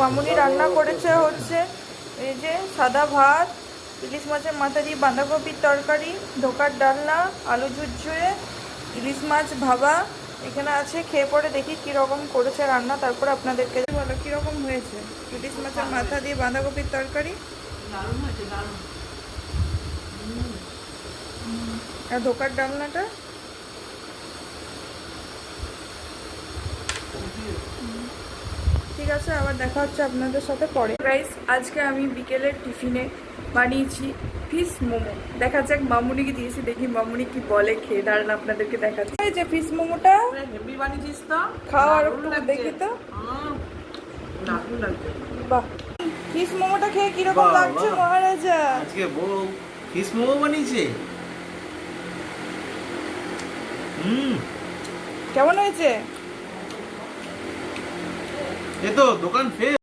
মামুনি রান্না করেছে হচ্ছে এই যে সাদা ভাত, ইলিশ মাছের মাথা দিয়ে বাঁধাকপির তরকারি, ধোকার ডালনা, আলু ঝুরঝুরে, ইলিশ মাছ ভাবা এখানে আছে। খেয়ে পরে দেখি কীরকম করেছে রান্না, তারপর আপনাদেরকে বলো কীরকম হয়েছে। ইলিশ মাছের মাথা দিয়ে বাঁধাকপির তরকারি দারুণ হয়েছে, দারুণ। আর ধোকার ডালনাটা ঠিক আছে। আবার দেখা হচ্ছে আপনাদের সাথে পরে। গাইস, আজকে আমি বিকেলের টিফিনে বানিয়েছি ফিশ মোমো। দেখা যাক মামুনিকে দিয়েছি, দেখি মামুনি কি বলে। খেয়ে দাঁড়ান আপনাদেরকে দেখাচ্ছি। এই যে ফিশ মোমোটা হেভি বানিয়েছিস তো, খাও আর দারুণ একটু লাগছে। দেখি তো। দারুণ লাগছে। বাহ, ফিশ মোমোটা খেয়ে কিরকম বাহ, লাগছে বাহ। মহারাজা? আজকে বউ ফিশ মোমো বানিয়েছে। কেমন হয়েছে? এ তো দোকান ফের